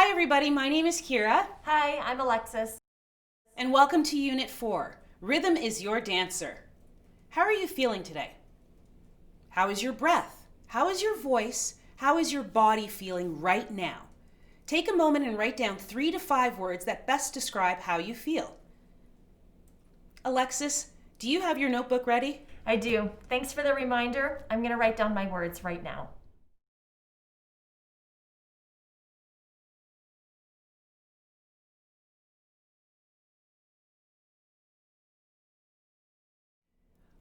Hi everybody, my name is Kiera. Hi, I'm Alexis. And welcome to Unit 4, Rhythm is Your Dancer. How are you feeling today? How is your breath? How is your voice? How is your body feeling right now? Take a moment and write down 3 to 5 words that best describe how you feel. Alexis, do you have your notebook ready? I do. Thanks for the reminder. I'm going to write down my words right now.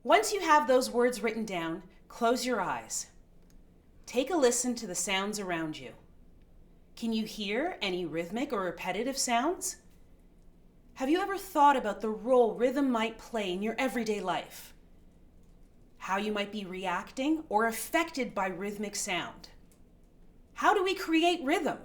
Once you have those words written down, close your eyes. Take a listen to the sounds around you. Can you hear any rhythmic or repetitive sounds? Have you ever thought about the role rhythm might play in your everyday life? How you might be reacting or affected by rhythmic sound? How do we create rhythm?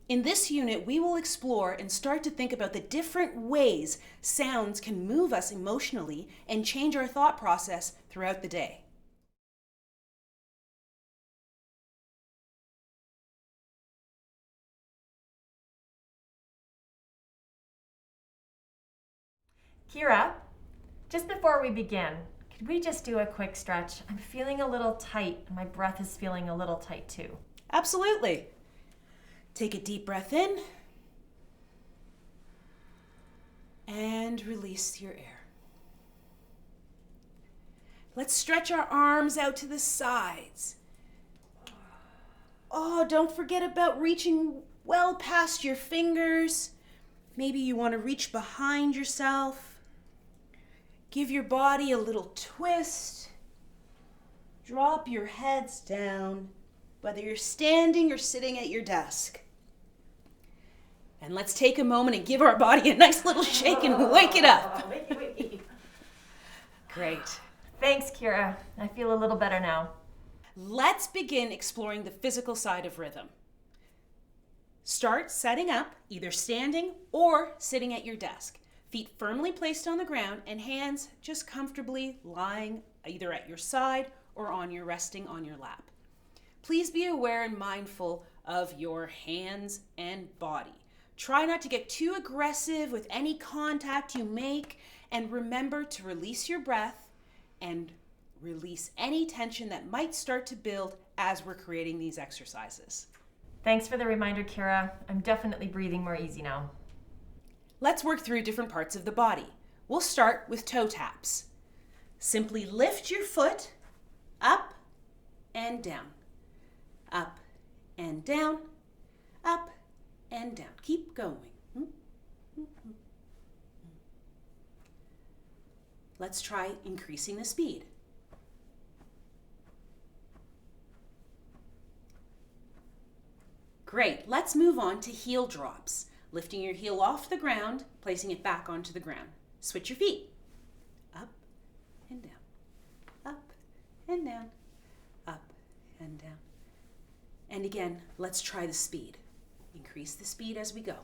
In this unit, we will explore and start to think about the different ways sounds can move us emotionally and change our thought process throughout the day. Kiera, just before we begin, could we just do a quick stretch? I'm feeling a little tight and my breath is feeling a little tight too. Absolutely. Take a deep breath in and release your air. Let's stretch our arms out to the sides. Oh, don't forget about reaching well past your fingers. Maybe you want to reach behind yourself. Give your body a little twist. Drop your heads down, whether you're standing or sitting at your desk. And let's take a moment and give our body a nice little shake and wake it up. Great. Thanks, Kiera. I feel a little better now. Let's begin exploring the physical side of rhythm. Start setting up, either standing or sitting at your desk. Feet firmly placed on the ground and hands just comfortably lying either at your side or resting on your lap. Please be aware and mindful of your hands and body. Try not to get too aggressive with any contact you make, and remember to release your breath and release any tension that might start to build as we're creating these exercises. Thanks for the reminder, Kiera. I'm definitely breathing more easy now. Let's work through different parts of the body. We'll start with toe taps. Simply lift your foot up and down, up and down, up and down. Keep going. Let's try increasing the speed. Great. Let's move on to heel drops. Lifting your heel off the ground, placing it back onto the ground. Switch your feet. Up and down, up and down, up and down. And again, let's try the speed. Increase the speed as we go.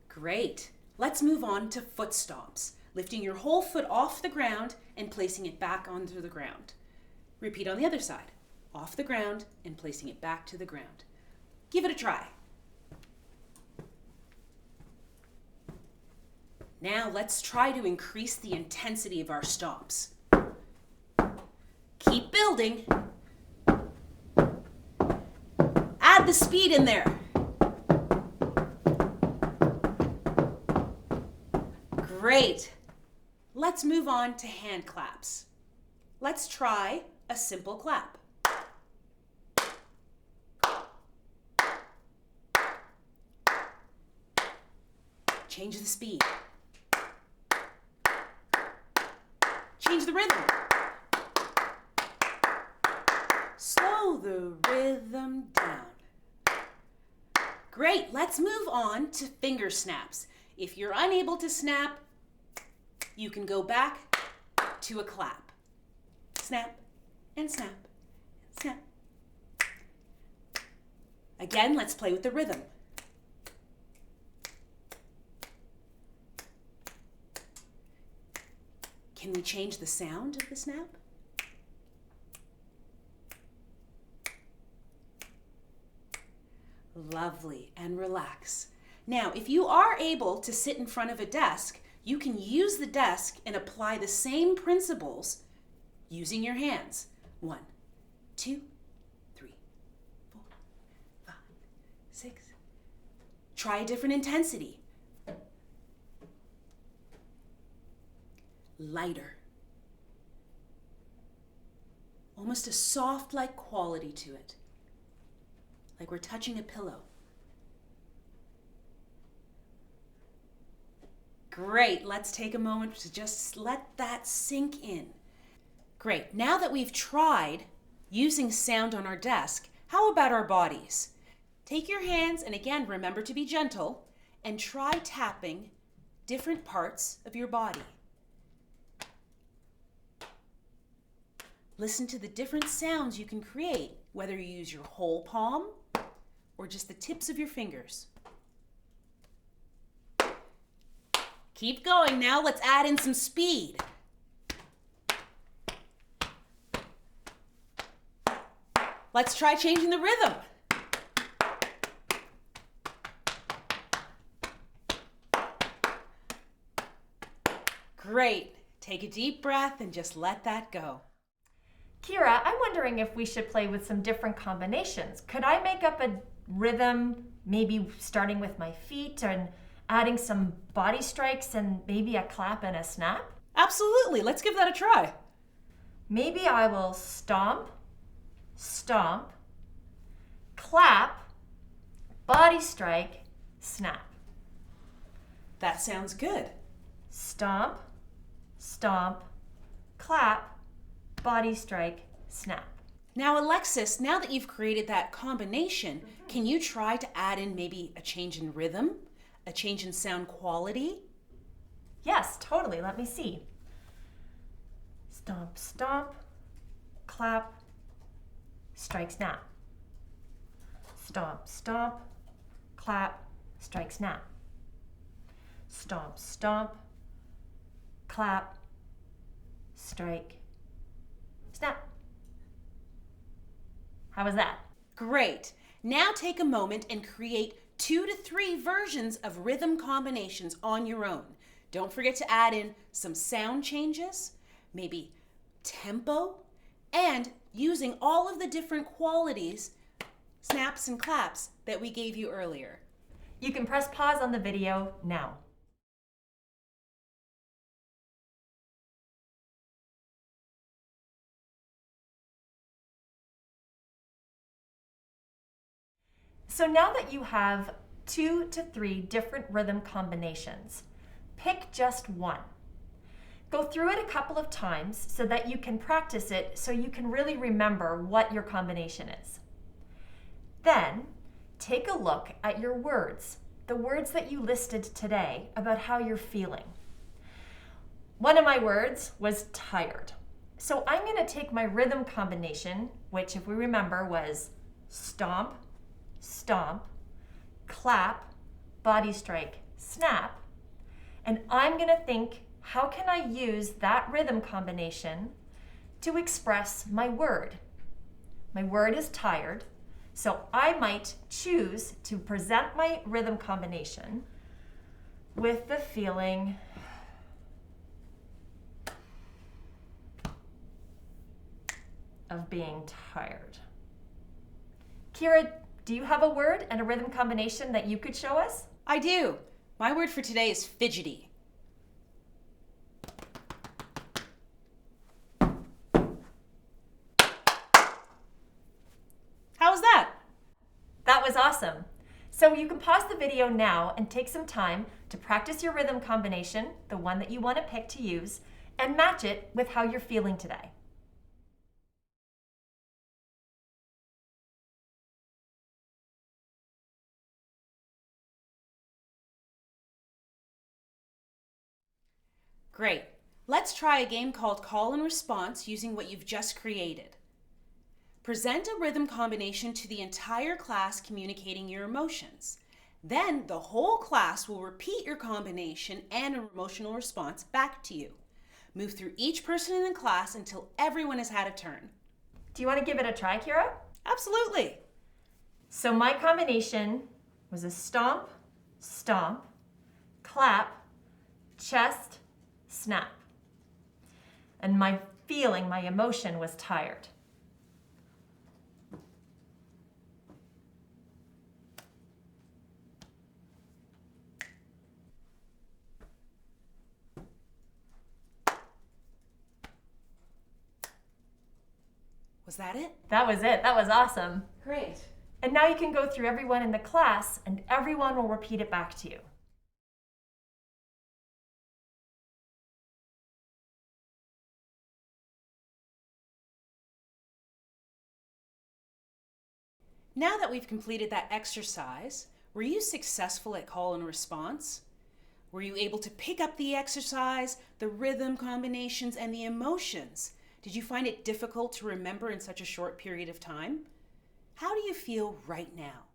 Great. Let's move on to foot stomps. Lifting your whole foot off the ground and placing it back onto the ground. Repeat on the other side. Off the ground and placing it back to the ground. Give it a try. Now let's try to increase the intensity of our stomps. Keep building. Add the speed in there. Great. Let's move on to hand claps. Let's try a simple clap. Change the speed. Change the rhythm. Slow the rhythm down. Great, let's move on to finger snaps. If you're unable to snap, you can go back to a clap. Snap and snap, snap. Again, let's play with the rhythm. Can we change the sound of the snap? Lovely, and relax. Now, if you are able to sit in front of a desk, you can use the desk and apply the same principles using your hands. 1, 2, 3, 4, 5, 6. Try a different intensity. Lighter. Almost a soft-like quality to it. Like we're touching a pillow. Great, let's take a moment to just let that sink in. Great, now that we've tried using sound on our desk, how about our bodies? Take your hands, and again, remember to be gentle, and try tapping different parts of your body. Listen to the different sounds you can create, whether you use your whole palm or just the tips of your fingers. Keep going now, let's add in some speed. Let's try changing the rhythm. Great. Take a deep breath and just let that go. Kiera, I'm wondering if we should play with some different combinations. Could I make up a rhythm, maybe starting with my feet and adding some body strikes and maybe a clap and a snap? Absolutely. Let's give that a try. Maybe I will stomp, stomp, clap, body strike, snap. That sounds good. Stomp, stomp, clap, body strike, snap. Now, Alexis, now that you've created that combination, can you try to add in maybe a change in rhythm, a change in sound quality? Yes, totally. Let me see. Stomp, stomp, clap, strike, snap. Stomp, stomp, clap, strike, snap. Stomp, stomp, clap, strike, snap. How was that? Great. Now take a moment and create 2 to 3 versions of rhythm combinations on your own. Don't forget to add in some sound changes, maybe tempo, and using all of the different qualities, snaps and claps, that we gave you earlier. You can press pause on the video now. So now that you have 2 to 3 different rhythm combinations, pick just one. Go through it a couple of times so that you can practice it so you can really remember what your combination is. Then, take a look at your words, the words that you listed today about how you're feeling. One of my words was tired. So I'm going to take my rhythm combination, which if we remember was stomp, stomp, clap, body strike, snap, and I'm going to think, how can I use that rhythm combination to express my word? My word is tired, so I might choose to present my rhythm combination with the feeling of being tired. Kiera, do you have a word and a rhythm combination that you could show us? I do. My word for today is fidgety. How was that? That was awesome. So you can pause the video now and take some time to practice your rhythm combination, the one that you want to pick to use, and match it with how you're feeling today. Great. Let's try a game called Call and Response using what you've just created. Present a rhythm combination to the entire class communicating your emotions. Then the whole class will repeat your combination and an emotional response back to you. Move through each person in the class until everyone has had a turn. Do you want to give it a try, Kiera? Absolutely. So my combination was a stomp, stomp, clap, chest, snap. And my feeling, my emotion was tired. Was that it? That was it. That was awesome. Great. And now you can go through everyone in the class and everyone will repeat it back to you. Now that we've completed that exercise, were you successful at call and response? Were you able to pick up the exercise, the rhythm combinations, and the emotions? Did you find it difficult to remember in such a short period of time? How do you feel right now?